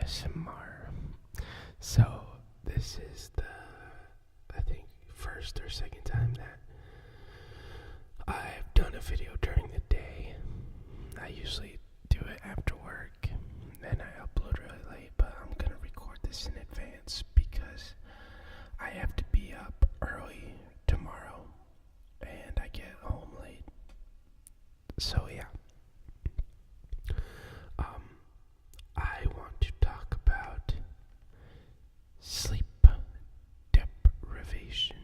ASMR. So this is I think, first or second time that I've done a video during the day. I usually do it after work, and I upload really late, but I'm gonna record this in advance because I have to be up early tomorrow, and I get home late. So yeah. I want to talk about sleep deprivation.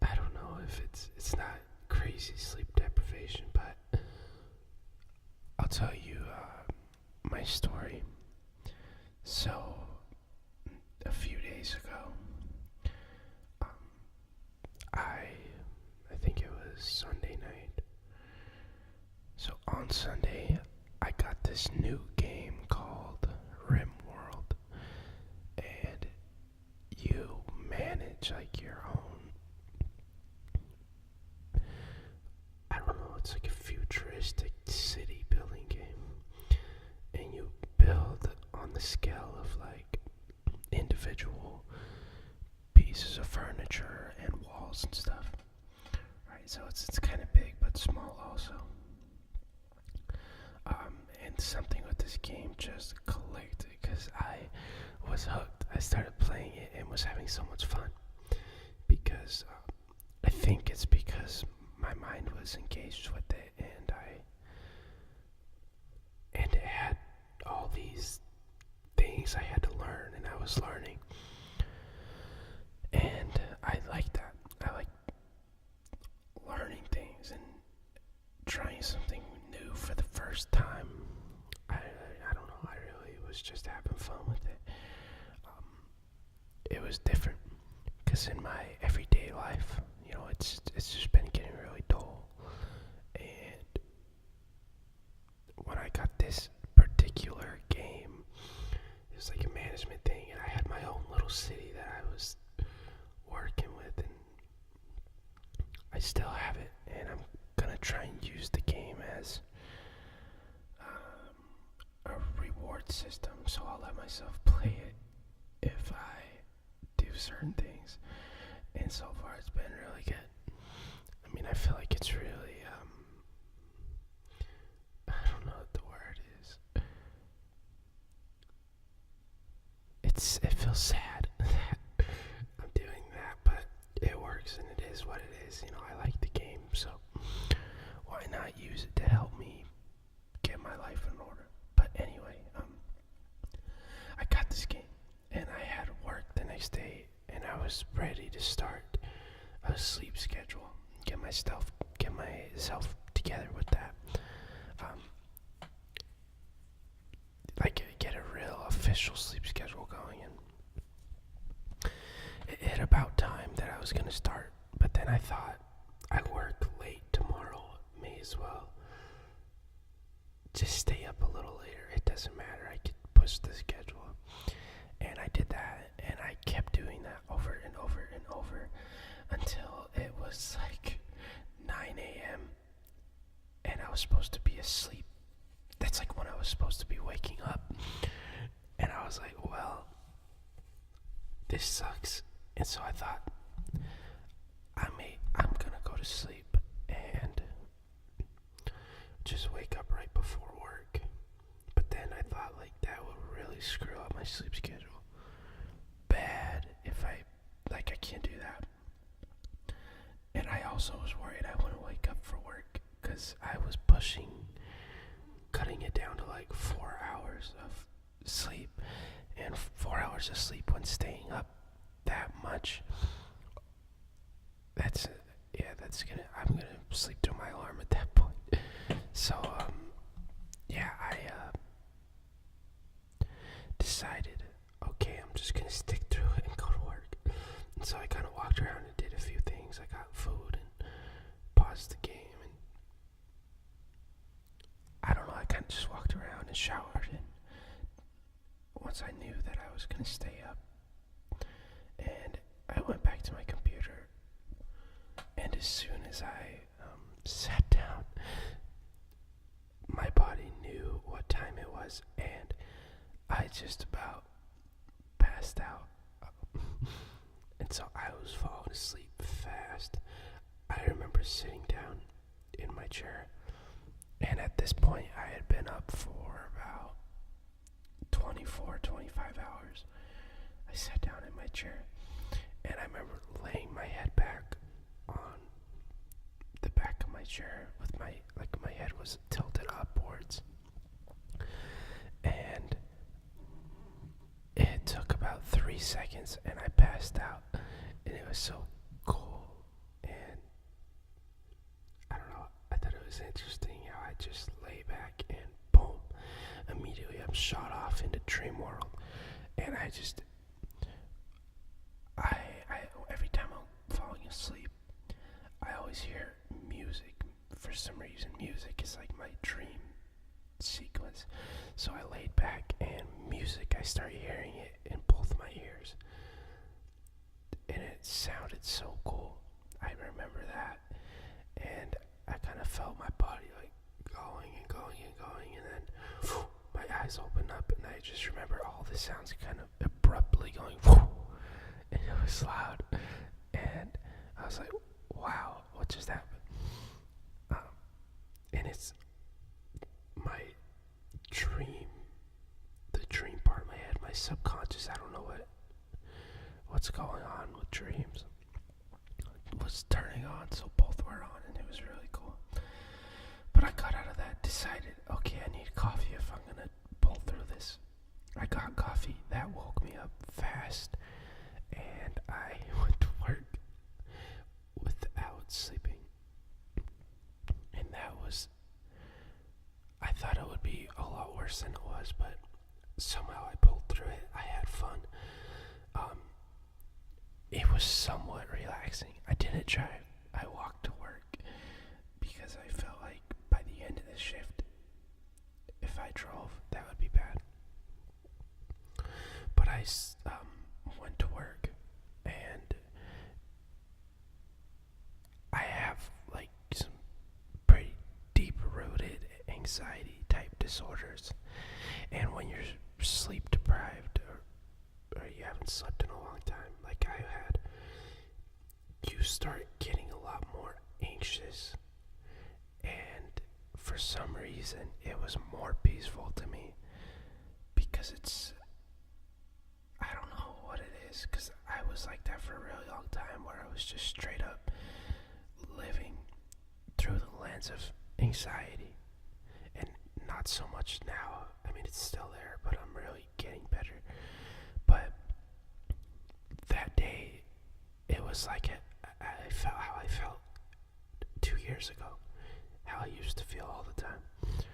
I don't know if it's not crazy sleep deprivation, but I'll tell you my story. So a few days ago, I think it was Sunday night. So on Sunday, I got this new game called Rim World, and you manage like your own, I don't know, it's like a futuristic city building game, and you build on the scale of like individual pieces of furniture and walls and stuff, right? So it's kind of big but small also. And something with this game just clicked because I was hooked. I started playing it and was having so much fun because I think it's because my mind was engaged with it, and it had all these things I had to learn, and I was learning, and I like that. I like learning things and trying something new for the first time. I don't know, I really was just having fun with it. It was different because in my everyday life, it's just been getting really dull. And when I got this particular game, it was like a management thing, and I had my own little city that I was working with, and I still have it, and I'm gonna try and use the game as a reward system, so I'll let myself play it if I do certain things, and so far it's been really good. I mean, I feel like it's really, I don't know what the word is. It feels sad that I'm doing that, but it works and it is what it is. I like the game, so why not use it to help me get my life in order? But anyway, I got this game, and I had work the next day, and I was ready to start a sleep schedule, get myself together with that, like get a real official sleep schedule going. And it hit about time that I was gonna start, but then I thought, I work late tomorrow, may as well just stay up a little later. It doesn't matter, I could push the schedule. And I did that, and I kept doing that over and over and over until it was like 9 a.m. and I was supposed to be asleep. That's like when I was supposed to be waking up. And I was like, well, this sucks. And so I thought, I'm gonna go to sleep and just wake up right before work. But then I thought, like, that would really screw up my sleep schedule bad if I can't do that. And I also was worried I wouldn't wake up for work because I was cutting it down to like 4 hours of sleep. And 4 hours of sleep when staying up that much, I'm gonna sleep through my alarm at that point. So I decided, okay, I'm just gonna stick through it and go to work. And so I kind of walked around and did a few things. I got food and paused the game, and I don't know, I kind of just walked around and showered, and once I knew that I was gonna stay up, and I went back to my computer, and as soon as I sat down, my body knew what time it was, and I just about passed out. And so I was falling asleep fast. I remember sitting down in my chair, and at this point I had been up for about 24, 25 hours. I sat down in my chair, and I remember laying my head back on the back of my chair with my head was tilted upwards. And it took about 3 seconds and I passed out, and it was so cool. And I don't know, I thought it was interesting how I just lay back and boom, immediately I'm shot off into dream world. And I every time I'm falling asleep, I always hear music. For some reason, music is like my dream sequence. So I laid back, and music, I started hearing it in both my ears. And it sounded so cool. I remember that. And I kind of felt my body like going and going and going. And then whew, my eyes opened up, and I just remember all the sounds kind of abruptly going whew, and it was loud. And I was like, wow, what just happened? And it's my dream, the dream part of my head, my subconscious, I don't know what's going on with dreams, was turning on, so both were on, and it was really cool. But I got out of that, decided, okay, I need coffee if I'm gonna pull through this. I got coffee, that woke me up fast, and I went to work without sleeping. And that was, I thought it would be a lot worse than it was, but somehow I pulled through it. I had fun. It was somewhat relaxing. I didn't drive. I walked to work because I felt like by the end of the shift, if I drove, that would be bad. But I went to work, and I have like some pretty deep-rooted anxiety type disorders. And when you're sleep deprived, or you haven't slept in a long time like I had, you start getting a lot more anxious. And for some reason it was more peaceful to me, because I don't know what it is, because I was like that for a really long time, where I was just straight up living through the lens of anxiety. And not so much now. I mean, it's still there, but I'm really getting better. But that day, it was like I felt how I felt 2 years ago, how I used to feel all the time.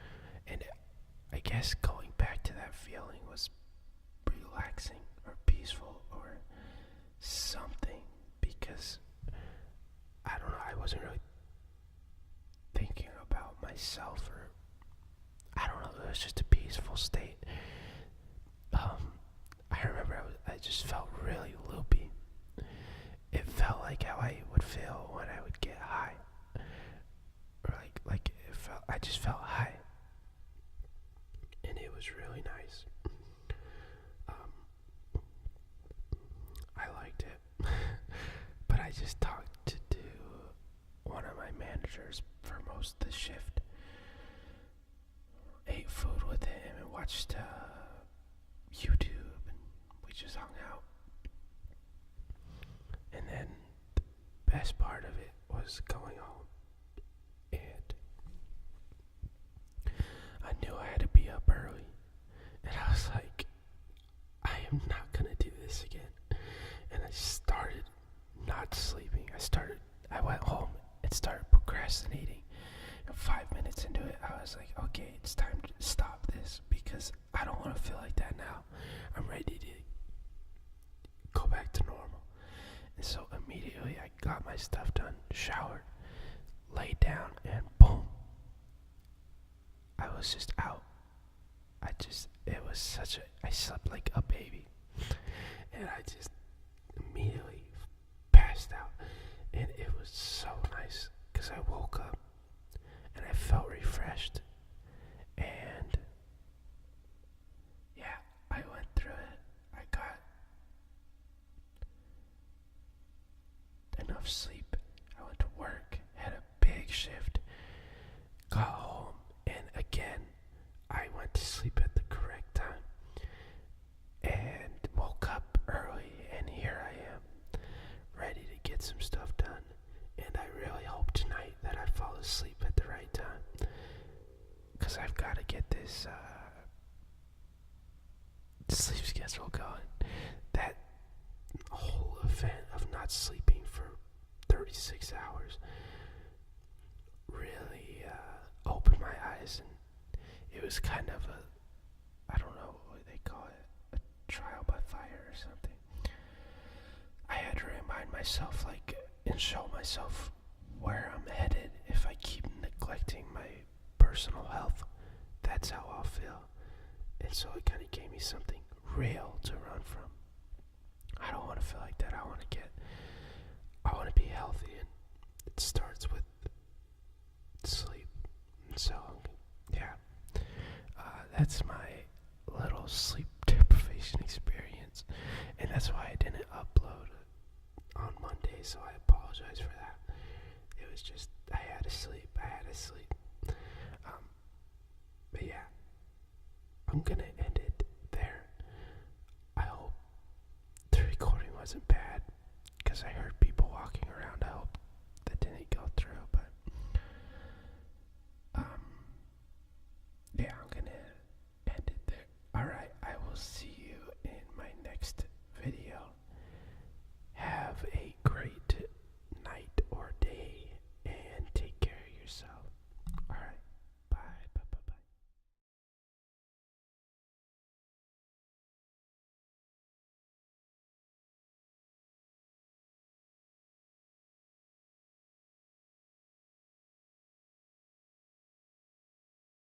And I guess going back to that feeling was relaxing or peaceful or something, because I don't know, I wasn't really thinking about myself, or I don't know, it was just a peaceful state. I remember I just felt really loopy. It felt like how I would feel when I would get high, or like it felt, I just felt high, and it was really nice. I liked it. But I just talked to one of my managers for most of the shift, ate food with him, and watched YouTube, and we just hung out. And then the best part of it was going home, and I knew I had to be up early, and I was like, I am not gonna do this again. And I started not sleeping. I went home and started procrastinating. And 5 minutes into it, I was like, okay, it's time to stop this, because I don't want to feel like that now. I'm ready to go back to normal. And so immediately I got my stuff done, showered, laid down, and boom, I was just out. I slept like a baby. And I just immediately passed out. And it was so nice, because I woke up and I felt refreshed. And yeah, I went sleep. I went to work, had a big shift, got home, and again, I went to sleep at the correct time and woke up early, and here I am, ready to get some stuff done. And I really hope tonight that I fall asleep at the right time, because I've got to get this sleep schedule going. That whole event of not sleeping for 36 hours really opened my eyes, and it was kind of I don't know what they call it, a trial by fire or something. I had to remind myself, and show myself where I'm headed if I keep neglecting my personal health. That's how I'll feel. And so it kind of gave me something real to run from. I don't want to feel like that. I want to be healthy, and it starts with sleep. And so, yeah, that's my little sleep deprivation experience, and that's why I didn't upload on Monday, so I apologize for that. It was just, I had to sleep. But yeah, I'm gonna end it there. I hope the recording wasn't bad, because I heard